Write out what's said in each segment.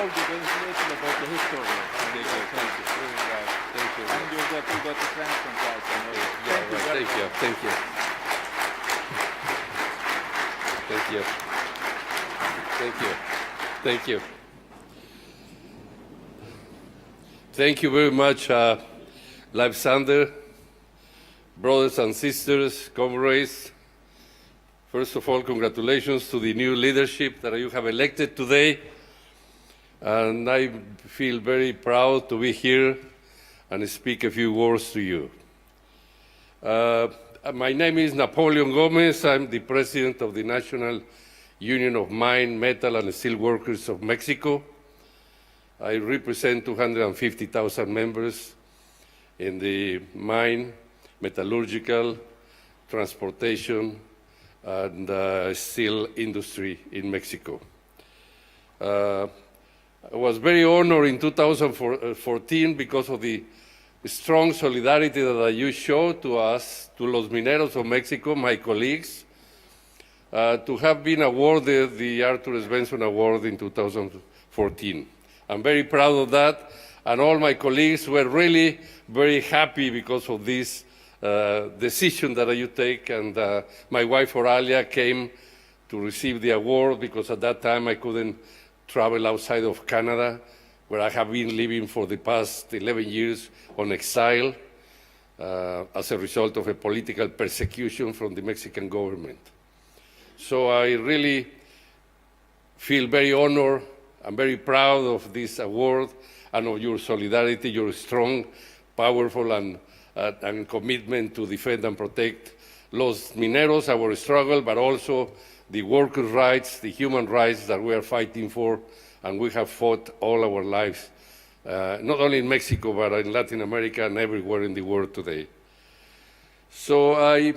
told you very little about the history. Thank you. Thank you. And you got the Franklin Prize. Thank you. Thank you. Thank you. Thank you. Thank you. Thank you very much, Sander, brothers and sisters, comrades. First of all, congratulations to the new leadership that you have elected today. And I feel very proud to be here and speak a few words to you. My name is Napoleon Gomez. I'm the president of the National Union of Mine, Metal, and Steel Workers of Mexico. I represent 250,000 members in the mine, metallurgical, transportation, and steel industry in Mexico. I was very honored in 2014 because of the strong solidarity that you showed to us, to Los Mineros of Mexico, my colleagues, to have been awarded the Arthur S. Benson Award in 2014. I'm very proud of that, and all my colleagues were really very happy because of this decision that you take, and my wife Oralia came to receive the award because at that time I couldn't travel outside of Canada, where I have been living for the past 11 years on exile as a result of a political persecution from the Mexican government. So I really feel very honored. I'm very proud of this award and of your solidarity, your strong, powerful, and commitment to defend and protect Los Mineros, our struggle, but also the workers' rights, the human rights that we are fighting for, and we have fought all our lives, not only in Mexico, but in Latin America and everywhere in the world today. So I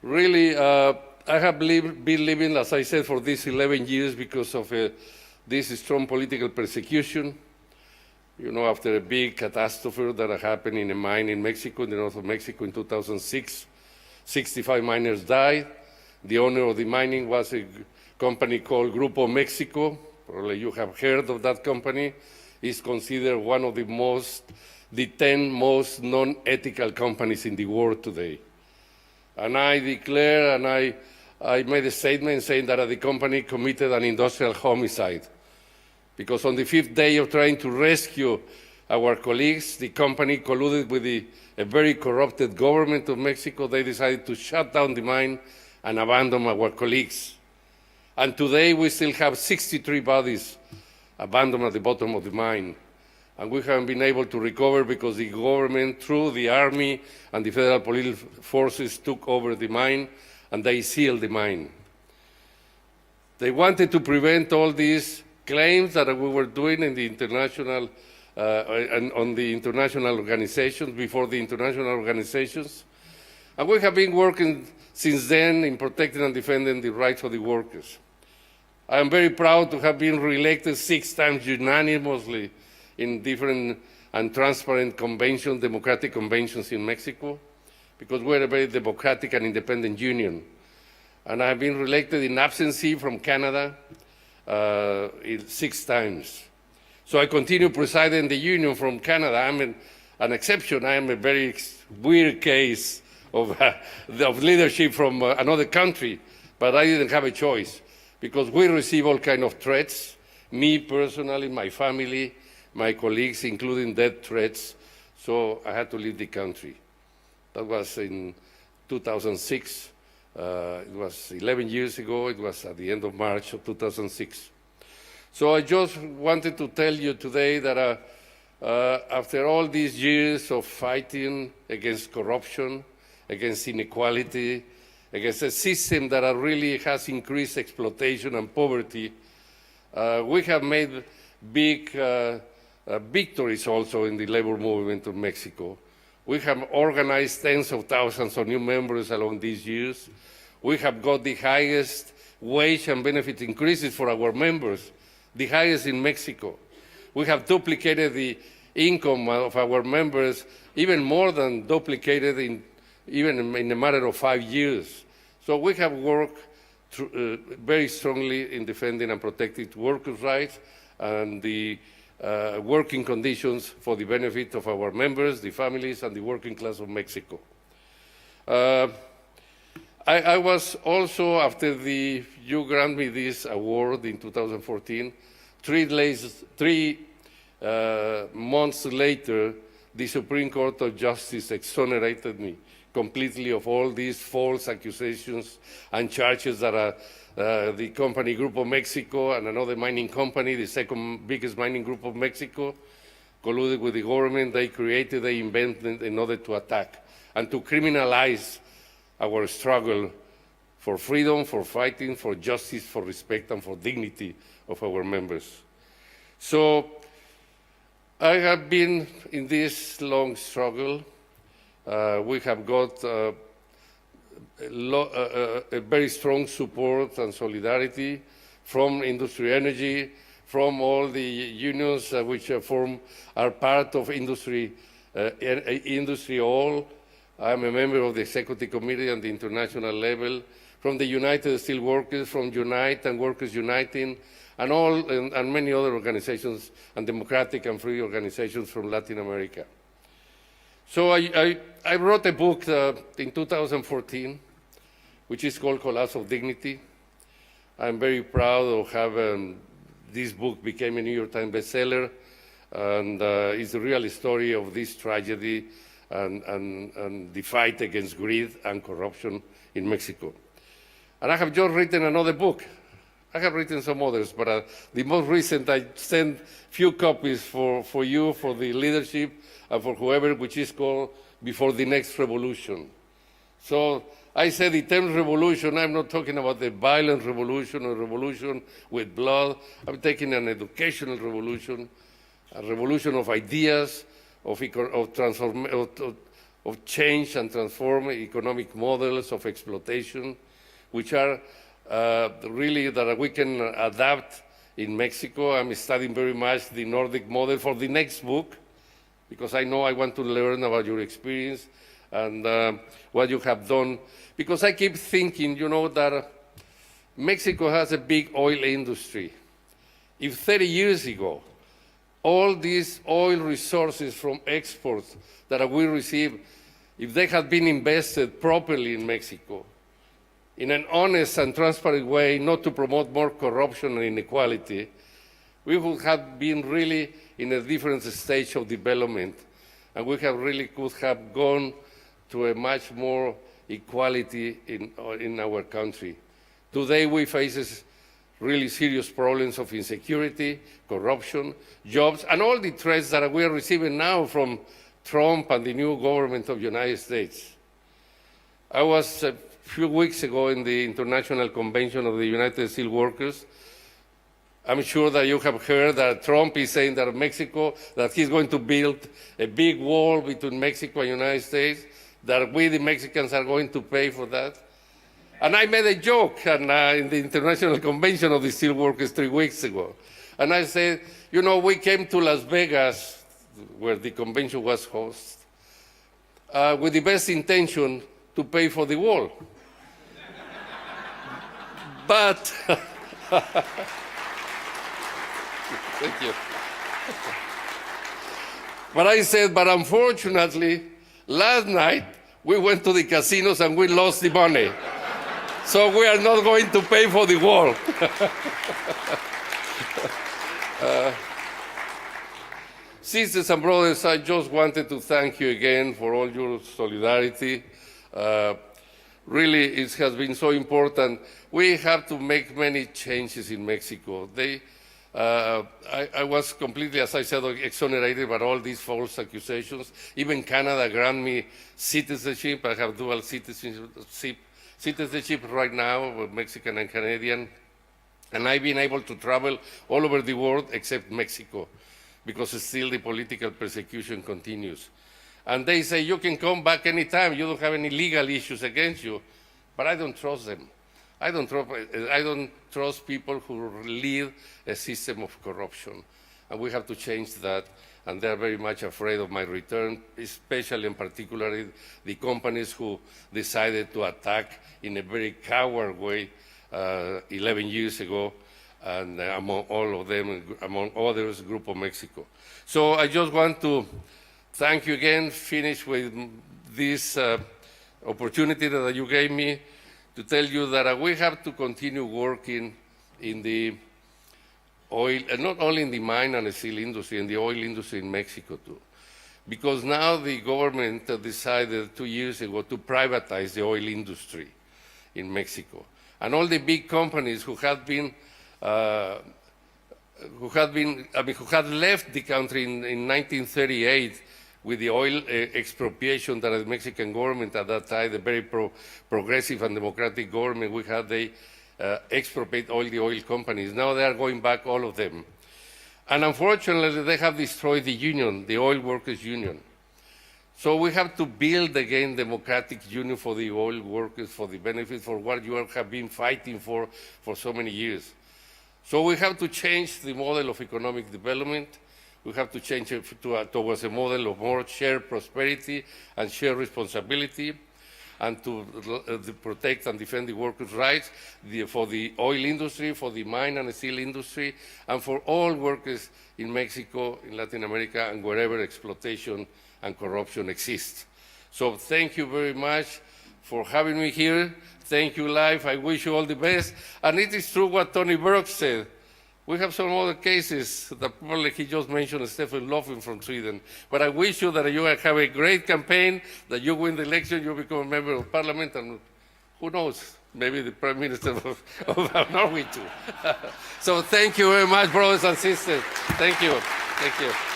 really, I have been living, as I said, for these 11 years because of this strong political persecution. You know, after a big catastrophe that happened in a mine in Mexico, in the north of Mexico in 2006, 65 miners died. The owner of the mining was a company called Grupo Mexico. Probably you have heard of that company. It's considered one of the 10 most non-ethical companies in the world today. And I declare, and I made a statement saying that the company committed an industrial homicide, because on the 5th day of trying to rescue our colleagues, the company colluded with a very corrupted government of Mexico. They decided to shut down the mine and abandon our colleagues. And today we still have 63 bodies abandoned at the bottom of the mine. And we haven't been able to recover because the government, through the army and the federal police forces, took over the mine and they sealed the mine. They wanted to prevent all these claims that we were doing in the international, and on the international organizations, before the international organizations. And we have been working since then in protecting and defending the rights of the workers. I am very proud to have been re-elected 6 times unanimously in different and transparent conventions, democratic conventions in Mexico, because we're a very democratic and independent union. And I have been re-elected in absentee from Canada 6 times. So I continue presiding the union from Canada. I'm an exception. I am a very weird case of leadership from another country, but I didn't have a choice because we receive all kinds of threats, me personally, my family, my colleagues, including death threats, so I had to leave the country. That was in 2006. It was 11 years ago. It was at the end of March of 2006. So I just wanted to tell you today that after all these years of fighting against corruption, against inequality, against a system that really has increased exploitation and poverty, we have made big victories also in the labor movement of Mexico. We have organized tens of thousands of new members along these years. We have got the highest wage and benefit increases for our members, the highest in Mexico. We have duplicated the income of our members, even more than duplicated even in a matter of 5 years. So we have worked very strongly in defending and protecting workers' rights and the working conditions for the benefit of our members, the families, and the working class of Mexico. I was also, after you grant me this award in 2014, 3 months later, the Supreme Court of Justice exonerated me completely of all these false accusations and charges that the company Group of Mexico and another mining company, the second biggest mining group of Mexico, colluded with the government. They created, they invented in order to attack and to criminalize our struggle for freedom, for fighting, for justice, for respect, and for dignity of our members. So I have been in this long struggle. We have got a very strong support and solidarity from Industri Energi, from all the unions which are part of industry all. I'm a member of the Executive Committee on the international level, from the United Steelworkers, from Unite and Workers Uniting, and many other organizations, and democratic and free organizations from Latin America. So I wrote a book in 2014, which is called Collapse of Dignity. I'm very proud of having this book became a New York Times bestseller, and it's a real story of this tragedy and the fight against greed and corruption in Mexico. And I have just written another book. I have written some others, but the most recent, I sent few copies for you, for the leadership, and for whoever, which is called Before the Next Revolution. So I said the term revolution, I'm not talking about the violent revolution or revolution with blood. I'm taking an educational revolution, a revolution of ideas, of change and transform economic models of exploitation, which are really that we can adapt in Mexico. I'm studying very much the Nordic model for the next book, because I know I want to learn about your experience and what you have done. Because I keep thinking, you know, that Mexico has a big oil industry. If 30 years ago, all these oil resources from exports that we receive, if they had been invested properly in Mexico, in an honest and transparent way, not to promote more corruption and inequality, we would have been really in a different stage of development, and we have really could have gone to a much more equality in our country. Today we face really serious problems of insecurity, corruption, jobs, and all the threats that we are receiving now from Trump and the new government of the United States. I was a few weeks ago in the International Convention of the United Steelworkers. I'm sure that you have heard that Trump is saying that Mexico, that he's going to build a big wall between Mexico and the United States, that we, the Mexicans, are going to pay for that. And I made a joke in the International Convention of the Steelworkers 3 weeks ago. And I said, you know, we came to Las Vegas, where the convention was hosted, with the best intention to pay for the wall. But, thank you. But I said, but unfortunately, last night, we went to the casinos and we lost the money. So we are not going to pay for the wall. Sisters and brothers, I just wanted to thank you again for all your solidarity. Really, it has been so important. We have to make many changes in Mexico. I was completely, as I said, exonerated by all these false accusations. Even Canada granted me citizenship. I have dual citizenship right now, Mexican and Canadian. And I've been able to travel all over the world except Mexico, because still the political persecution continues. And they say, you can come back anytime, you don't have any legal issues against you. But I don't trust them. I don't trust people who lead a system of corruption. And we have to change that. And they're very much afraid of my return, especially and particularly the companies who decided to attack in a very coward way 11 years ago and among all of them, among others, Grupo Mexico. So I just want to thank you again, finish with this opportunity that you gave me to tell you that we have to continue working in the oil, and not only in the mine and the steel industry, in the oil industry in Mexico too. Because now the government decided 2 years ago to privatize the oil industry in Mexico. And all the big companies who had left the country in 1938 with the oil expropriation that the Mexican government at that time, the very progressive and democratic government we had, they expropriate all the oil companies. Now they are going back, all of them. And unfortunately, they have destroyed the union, the oil workers' union. So we have to build again democratic union for the oil workers, for the benefits, for what you have been fighting for so many years. So we have to change the model of economic development. We have to change it towards a model of more shared prosperity and shared responsibility, and to protect and defend the workers' rights for the oil industry, for the mine and steel industry, and for all workers in Mexico, in Latin America, and wherever exploitation and corruption exists. So thank you very much for having me here. Thank you, Life. I wish you all the best. And it is true what Tony Burke said. We have some other cases that probably he just mentioned, Stephen Löfven from Sweden. But I wish you that you have a great campaign, that you win the election, you become a member of parliament, and who knows, maybe the Prime Minister of Norway too. So thank you very much, brothers and sisters. Thank you. Thank you.